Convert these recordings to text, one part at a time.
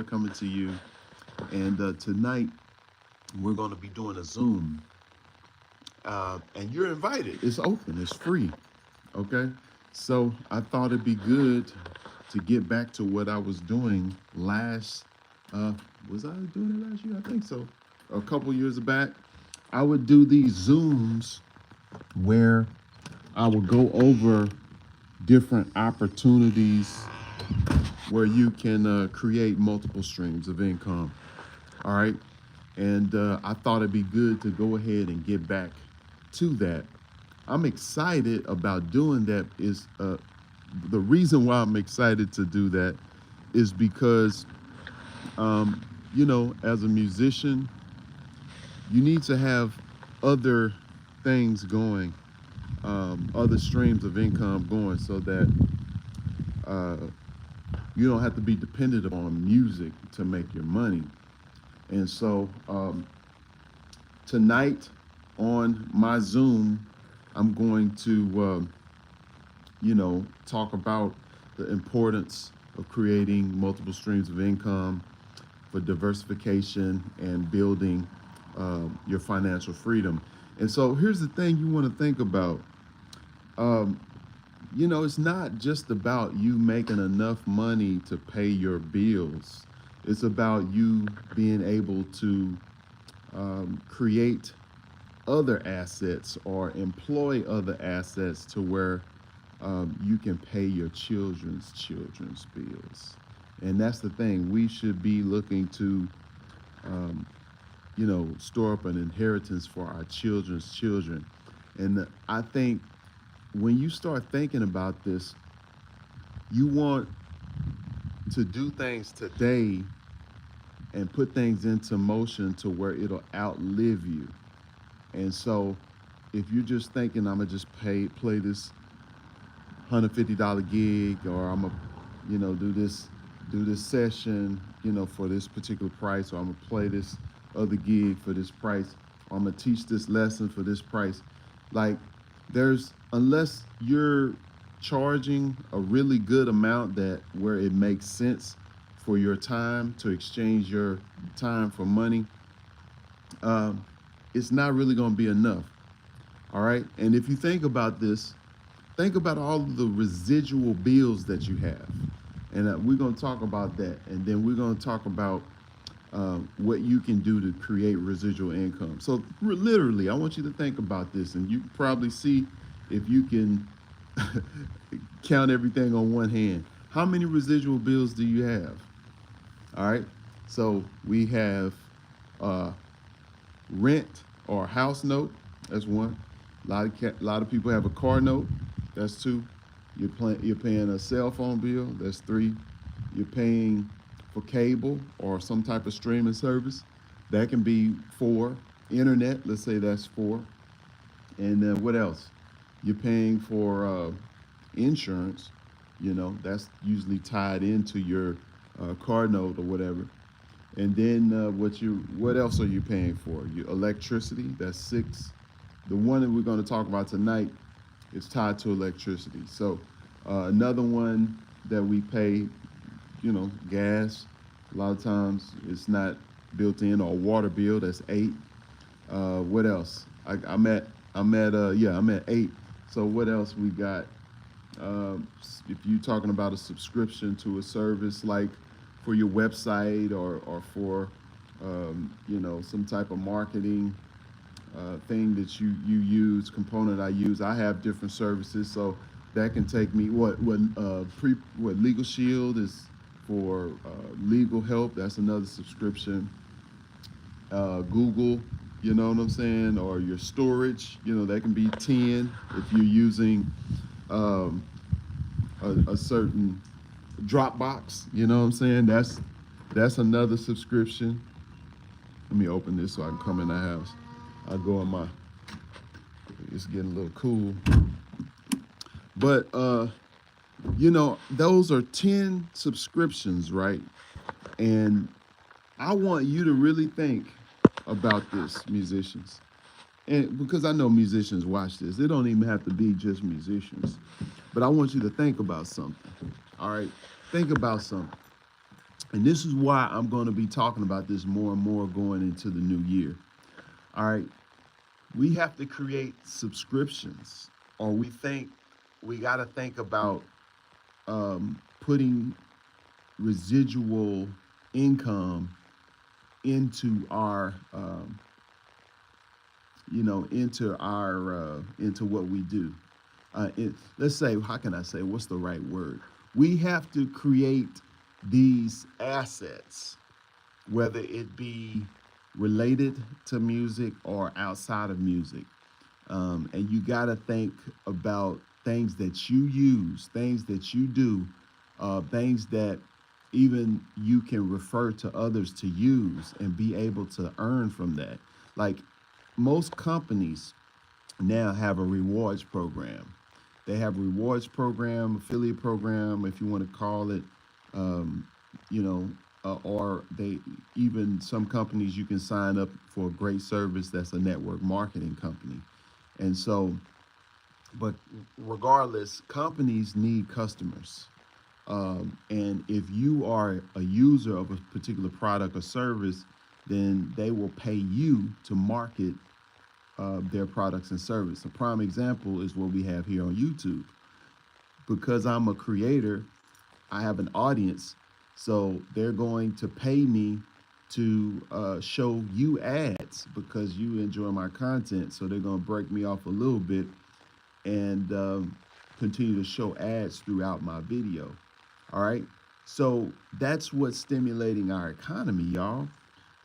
Fowler coming to you. And tonight we're going to be doing a Zoom. And you're invited. It's open, it's free. Okay. So I thought it'd be good to get back to what I was doing last. Uh, was I doing it last year? I think so. A couple years back, I would do these Zooms where I would go over different opportunities where you can create multiple streams of income. All right. And I thought it'd be good to go ahead and get back to that. I'm excited about doing that. Is the reason why I'm excited to do that is because, as a musician, you need to have other things going, other streams of income going, so that uh, you don't have to be dependent on music to make your money. And so tonight on my Zoom, I'm going to, talk about the importance of creating multiple streams of income for diversification and building your financial freedom. And so here's the thing you want to think about. It's not just about you making enough money to pay your bills. It's about you being able to create other assets or employ other assets to where you can pay your children's bills. And that's the thing. We should be looking to, store up an inheritance for our children's children. And I think when you start thinking about this, you want to do things today and put things into motion to where it'll outlive you. And so if you're just thinking, I'm gonna just play this $150 gig, or I'm gonna, do this session, for this particular price, or I'm gonna play this other gig for this price, or I'm gonna teach this lesson for this price. Like, unless you're charging a really good amount that where it makes sense for your time to exchange your time for money, it's not really going to be enough. All right. And if you think about this, think about all of the residual bills that you have. And we're going to talk about that. And then we're going to talk about what you can do to create residual income. So literally, I want you to think about this, and you can probably see if you can count everything on one hand. How many residual bills do you have? All right. So we have rent or house note. That's one. A lot of people have a car note. That's two. You're paying a cell phone bill. That's three. You're paying for cable or some type of streaming service. That can be four. Internet, let's say that's four. And then what else? You're paying for insurance. That's usually tied into your car note or whatever. And then what else are you paying for? Your electricity, that's six. The one that we're going to talk about tonight is tied to electricity. So another one that we pay, gas, a lot of times it's not built in, or water bill, that's eight. What else? I'm at 8. So what else we got? If you're talking about a subscription to a service, like for your website or for some type of marketing thing that you use, component I use. I have different services, so that can take me what Legal Shield is for legal help. That's another subscription. Google, you know what I'm saying, or your storage, that can be 10 if you're using a certain Dropbox, you know what I'm saying? That's another subscription. Let me open this so I can come in the house. I'll go in it's getting a little cool. But, those are 10 subscriptions, right? And I want you to really think about this, musicians. And because I know musicians watch this, it don't even have to be just musicians. But I want you to think about something. All right? Think about something. And this is why I'm going to be talking about this more and more going into the new year. All right. We have to create subscriptions, or we got to think about putting residual income into our into what we do. Let's say, how can I say, what's the right word? We have to create these assets, whether it be related to music or outside of music. And you got to think about things that you use, things that you do, things that even you can refer to others to use and be able to earn from that. Like most companies now have a rewards program. They have a rewards program, affiliate program, if you want to call it, um, or they even some companies you can sign up for a great service that's a network marketing company. And so, but regardless, companies need customers. And if you are a user of a particular product or service, then they will pay you to market their products and service. A prime example is what we have here on YouTube. Because I'm a creator, I have an audience, so they're going to pay me to show you ads because you enjoy my content. So they're going to break me off a little bit and continue to show ads throughout my video. All right. So that's what's stimulating our economy, y'all.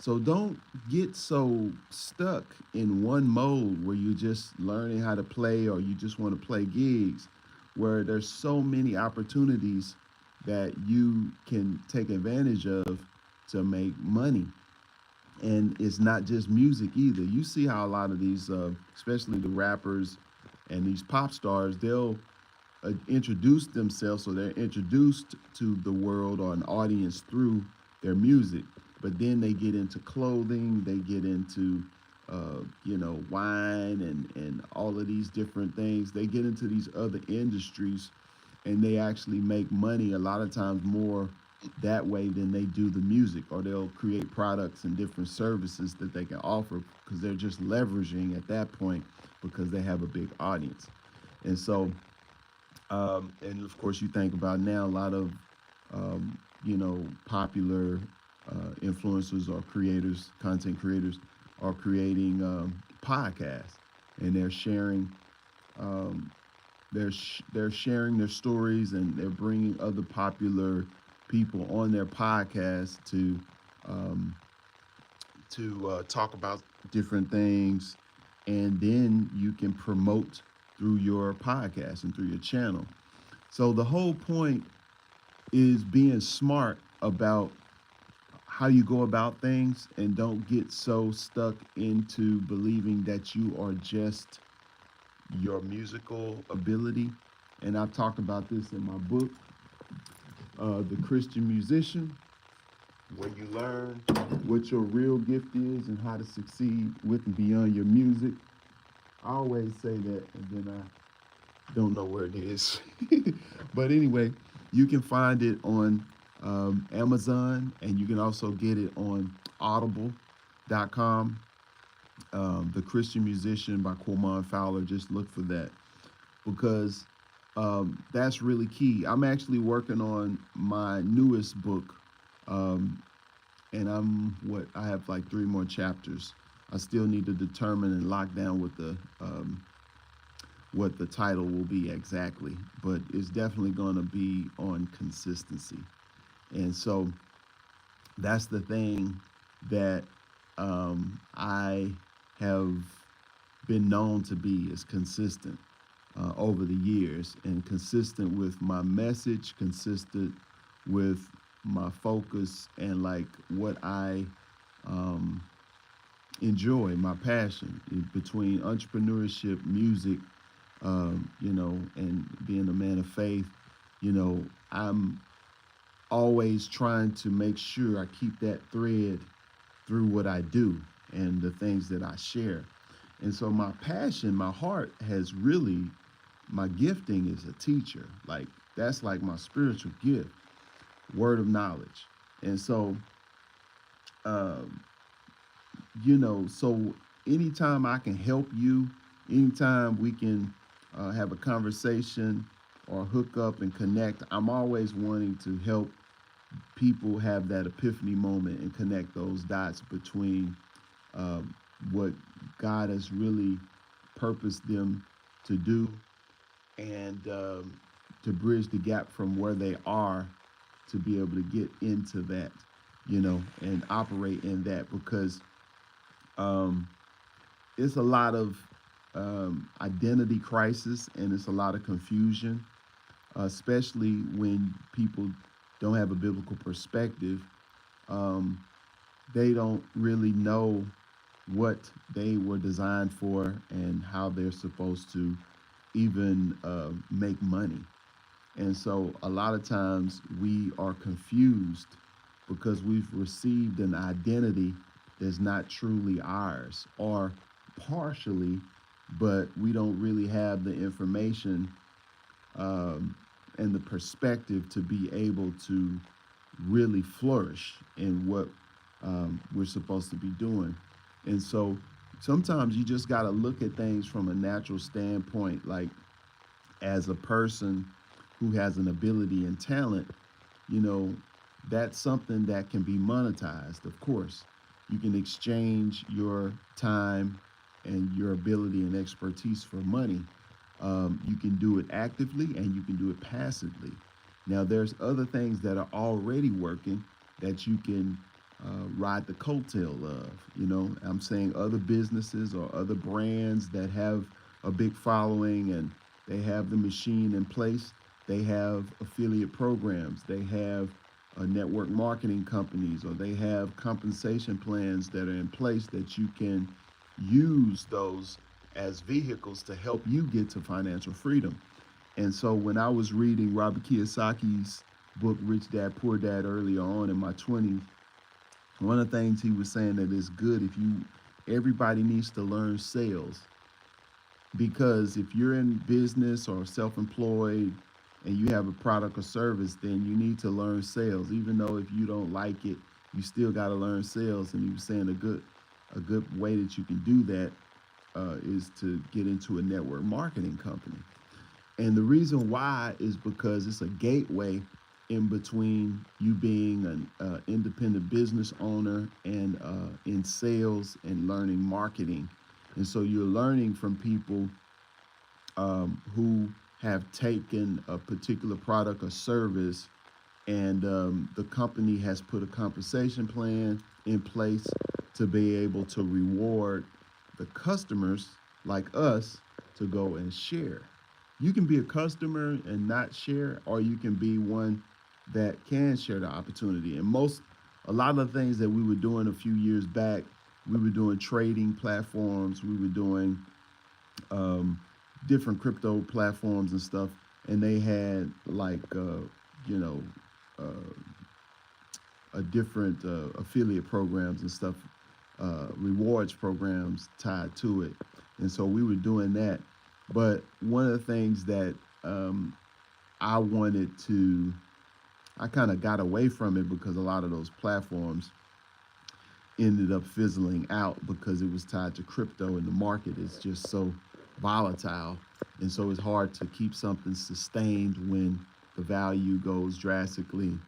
So don't get so stuck in one mode where you're just learning how to play or you just want to play gigs, where there's so many opportunities that you can take advantage of to make money. And it's not just music either. You see how a lot of these, especially the rappers and these pop stars, they'll introduce themselves, so they're introduced to the world or an audience through their music. But then they get into clothing, they get into wine and all of these different things. They get into these other industries, and they actually make money a lot of times more that way than they do the music, or they'll create products and different services that they can offer because they're just leveraging at that point because they have a big audience. And so and of course, you think about now a lot of popular influencers or creators, content creators, are creating podcasts, and they're sharing they're sharing their stories, and they're bringing other popular people on their podcast to talk about different things, and then you can promote through your podcast and through your channel. So the whole point is being smart about how you go about things, and don't get so stuck into believing that you are just your musical ability. And I've talked about this in my book, The Christian Musician, where you learn what your real gift is and how to succeed with and beyond your music. I always say that, and then I don't know where it is. But anyway, you can find it on Amazon, and you can also get it on audible.com. The Christian Musician by Quamon Fowler. Just look for that, because that's really key. I'm actually working on my newest book, and I have like 3 more chapters. I still need to determine and lock down what the title will be exactly, but it's definitely going to be on consistency. And so that's the thing that I have been known to be, is consistent over the years, and consistent with my message, consistent with my focus, and like what I enjoy, my passion between entrepreneurship, music, and being a man of faith. I'm always trying to make sure I keep that thread through what I do and the things that I share. And so my passion, my heart has really, my gifting is a teacher. Like, that's like my spiritual gift, word of knowledge. And so, um, so anytime I can help you, anytime we can have a conversation or hook up and connect, I'm always wanting to help people have that epiphany moment and connect those dots between um, what God has really purposed them to do, and to bridge the gap from where they are to be able to get into that, and operate in that, because um, it's a lot of identity crisis, and it's a lot of confusion, especially when people don't have a biblical perspective. Um, they don't really know what they were designed for and how they're supposed to even make money. And so a lot of times we are confused because we've received an identity that's not truly ours, or partially, but we don't really have the information um, and the perspective to be able to really flourish in what we're supposed to be doing. And so sometimes you just got to look at things from a natural standpoint, like as a person who has an ability and talent, you know, that's something that can be monetized, of course. You can exchange your time and your ability and expertise for money. You can do it actively and you can do it passively. Now, there's other things that are already working that you can ride the coattail of. I'm saying other businesses or other brands that have a big following and they have the machine in place. They have affiliate programs. They have network marketing companies, or they have compensation plans that are in place that you can use those as vehicles to help you get to financial freedom. And so when I was reading Robert Kiyosaki's book Rich Dad Poor Dad earlier on in my 20s, one of the things he was saying that is good, if you everybody needs to learn sales, because if you're in business or self-employed and you have a product or service, then you need to learn sales. Even though if you don't like it, you still got to learn sales. And he was saying a good way that you can do that is to get into a network marketing company. And the reason why is because it's a gateway in between you being an independent business owner and in sales and learning marketing. And so you're learning from people who have taken a particular product or service, and the company has put a compensation plan in place to be able to reward the customers like us to go and share. You can be a customer and not share, or you can be one that can share the opportunity. And a lot of the things that we were doing a few years back, we were doing trading platforms, we were doing um, different crypto platforms and stuff, and they had like you know uh, a different affiliate programs and stuff, rewards programs tied to it, and so we were doing that. But one of the things that I wanted to, I kind of got away from it because a lot of those platforms ended up fizzling out because it was tied to crypto, and the market is just so volatile. And so it's hard to keep something sustained when the value goes drastically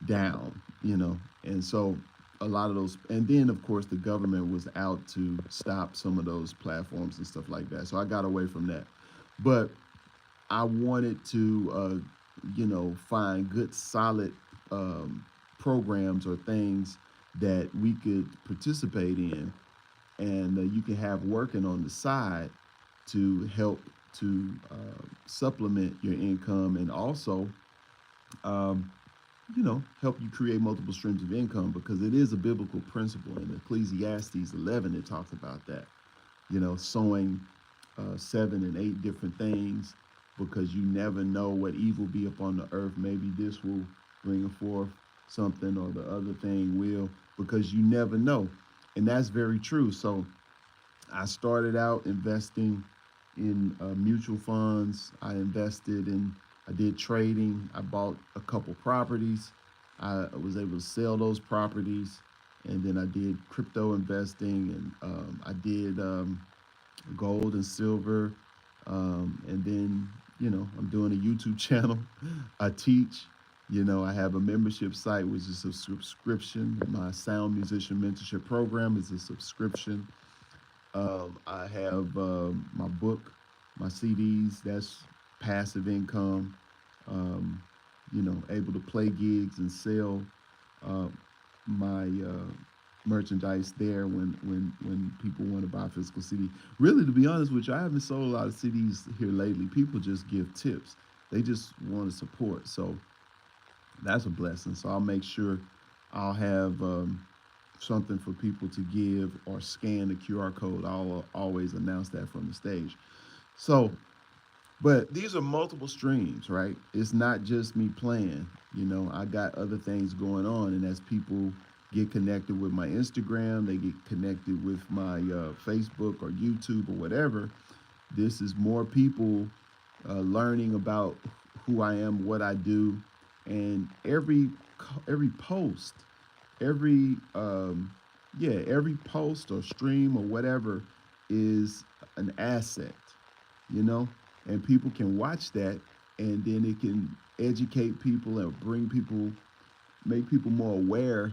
down. And so a lot of those, and then of course the government was out to stop some of those platforms and stuff like that. So I got away from that. But I wanted to, find good, solid programs or things that we could participate in, and you can have working on the side to help to supplement your income, and also, um, help you create multiple streams of income, because it is a biblical principle. In Ecclesiastes 11, it talks about that, sowing 7 and 8 different things, because you never know what evil be upon the earth. Maybe this will bring forth something, or the other thing will, because you never know. And that's very true. So I started out investing in mutual funds. I did trading. I bought a couple properties. I was able to sell those properties, and then I did crypto investing, and I did gold and silver, and then I'm doing a YouTube channel. I teach. I have a membership site which is a subscription. My sound musician mentorship program is a subscription. I have my book, my CDs. That's passive income. Um, able to play gigs and sell uh, my merchandise there when people want to buy a physical CD. Really, to be honest with you, I haven't sold a lot of CDs here lately. People just give tips. They just want to support. So that's a blessing. So I'll make sure I'll have something for people to give or scan the QR code. I'll always announce that from the stage. So, but these are multiple streams, right? It's not just me playing. I got other things going on, and as people get connected with my Instagram, they get connected with my Facebook or YouTube or whatever. This is more people learning about who I am, what I do, and every post, every every post or stream or whatever is an asset, you know, and people can watch that, and then it can educate people and bring people, make people more aware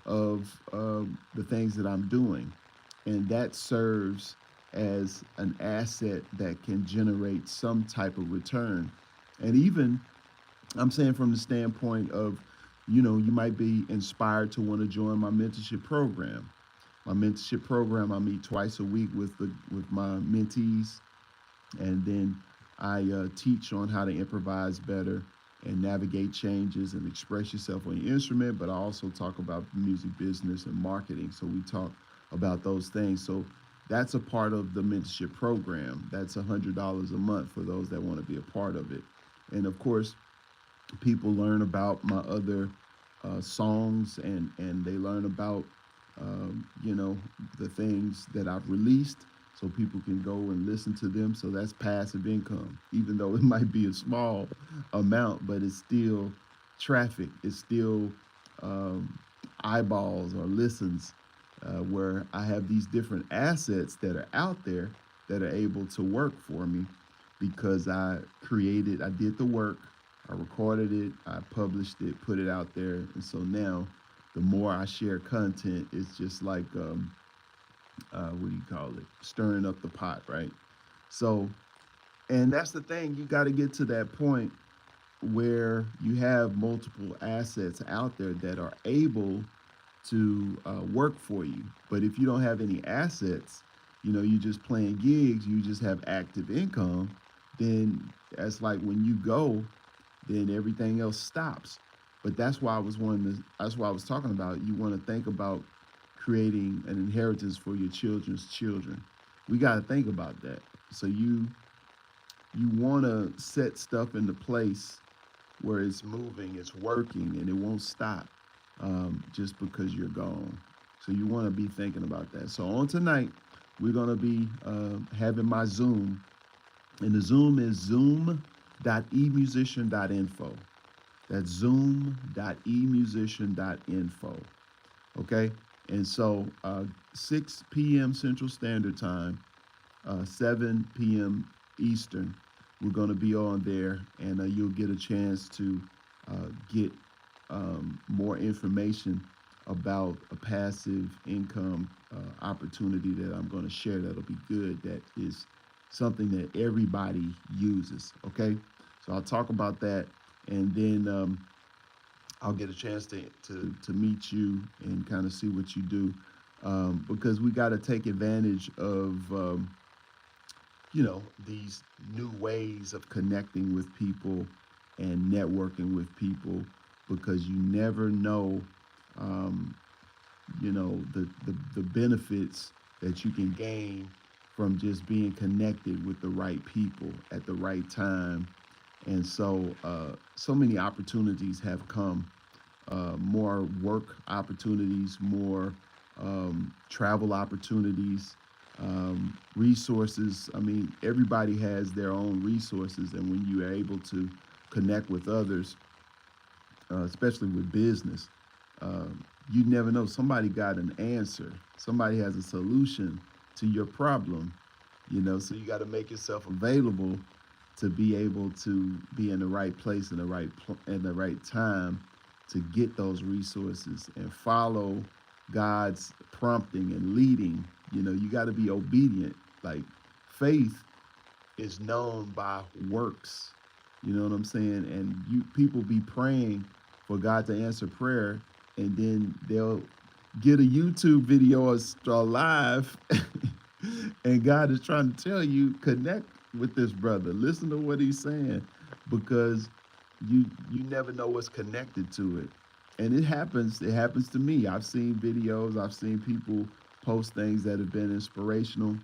of the things that I'm doing, and that serves as an asset that can generate some type of return. And even I'm saying from the standpoint of, you might be inspired to want to join my mentorship program. My mentorship program, I meet twice a week with my mentees, and then I teach on how to improvise better and navigate changes and express yourself on your instrument. But I also talk about music business and marketing. So we talk about those things. So that's a part of the mentorship program. That's $100 a month for those that want to be a part of it. And of course, people learn about my other songs, and they learn about the things that I've released, so people can go and listen to them. So that's passive income, even though it might be a small amount, but it's still traffic. It's still um, eyeballs or listens, where I have these different assets that are out there that are able to work for me because I did the work, I recorded it, I published it, put it out there. And so now the more I share content, it's just like, what do you call it? Stirring up the pot, right? So, and that's the thing, you got to get to that point where you have multiple assets out there that are able to work for you. But if you don't have any assets, you just playing gigs, you just have active income, then that's like when you go, then everything else stops. But that's why I was talking about, you want to think about creating an inheritance for your children's children. We got to think about that. So you want to set stuff into place where it's moving, it's working, and it won't stop just because you're gone. So you want to be thinking about that. So on tonight, we're going to be having my Zoom, and the Zoom is zoom.emusician.info. That's zoom.emusician.info. Okay? And so 6 p.m. Central Standard Time, 7 p.m. Eastern, we're going to be on there, and you'll get a chance to get more information about a passive income opportunity that I'm going to share that'll be good, that is something that everybody uses, okay? So I'll talk about that, and then I'll get a chance to meet you and kind of see what you do, because we got to take advantage of these new ways of connecting with people and networking with people, because you never know, the benefits that you can gain from just being connected with the right people at the right time. And so, so many opportunities have come, more work opportunities, more travel opportunities, resources. I mean, everybody has their own resources, and when you are able to connect with others, especially with business. You never know. Somebody got an answer. Somebody has a solution to your problem. So you got to make yourself available to be able to be in the right place in the right time to get those resources and follow God's prompting and leading. You got to be obedient. Like faith is known by works. You know what I'm saying? And people be praying for God to answer prayer, and then they'll get a YouTube video or live, and God is trying to tell you, connect with this brother. Listen to what he's saying, because you never know what's connected to it. And it happens. It happens to me. I've seen videos. I've seen people post things that have been inspirational,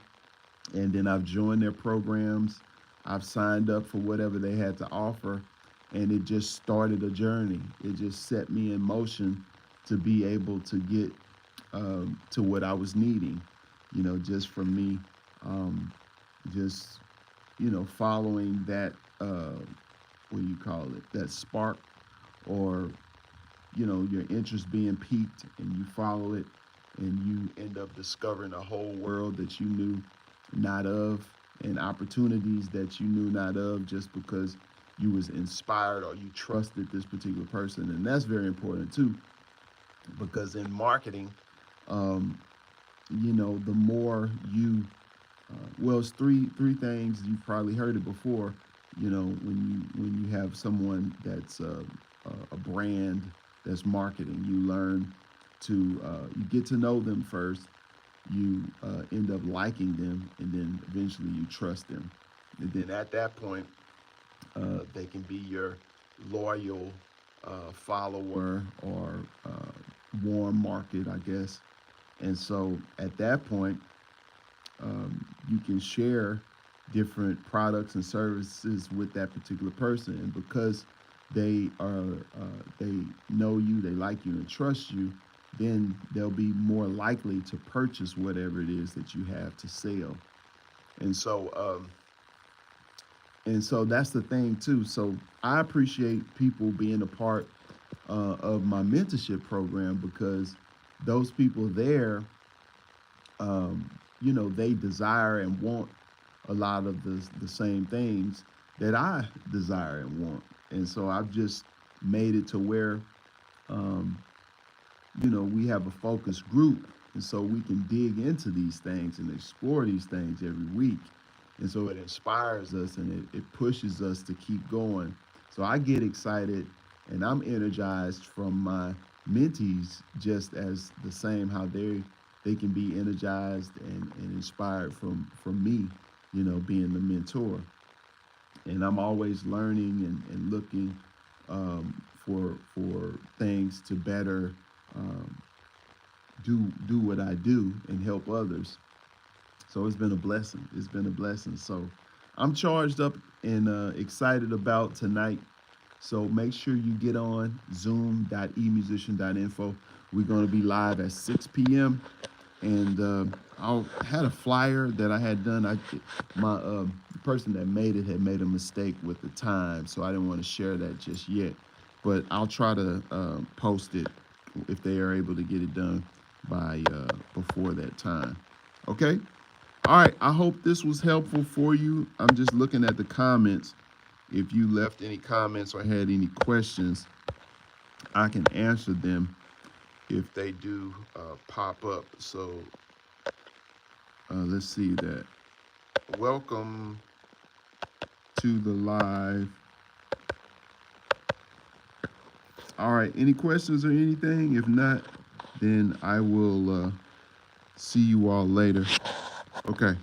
and then I've joined their programs. I've signed up for whatever they had to offer, and it just started a journey. It just set me in motion to be able to get to what I was needing, just from me, just following that, what do you call it, that spark, or your interest being piqued, and you follow it, and you end up discovering a whole world that you knew not of, and opportunities that you knew not of, just because you was inspired or you trusted this particular person. And that's very important too, because in marketing, the more you well, it's three things. You've probably heard it before. When you have someone that's a brand that's marketing, you learn to you get to know them first. You end up liking them, and then eventually you trust them. And then at that point, they can be your loyal follower, or warm market, I guess. And so at that point, you can share different products and services with that particular person. And because they know you, they like you, and trust you, then they'll be more likely to purchase whatever it is that you have to sell. And so, that's the thing too. So I appreciate people being a part of my mentorship program, because those people there, they desire and want a lot of the same things that I desire and want. And so I've just made it to where, we have a focus group. And so we can dig into these things and explore these things every week. And so it inspires us, and it pushes us to keep going. So I get excited, and I'm energized from my mentees, just as the same how they can be energized and inspired from me, being the mentor. And I'm always learning and looking for things to better do what I do and help others. So it's been a blessing. It's been a blessing. So I'm charged up and excited about tonight. So make sure you get on zoom.emusician.info. We're going to be live at 6 p.m. And I had a flyer that I had done. The person that made it had made a mistake with the time, so I didn't want to share that just yet. But I'll try to post it if they are able to get it done by before that time. Okay? All right. I hope this was helpful for you. I'm just looking at the comments. If you left any comments or had any questions, I can answer them if they do pop up. So let's see that. Welcome to the live. All right. Any questions or anything? If not, then I will see you all later. Okay.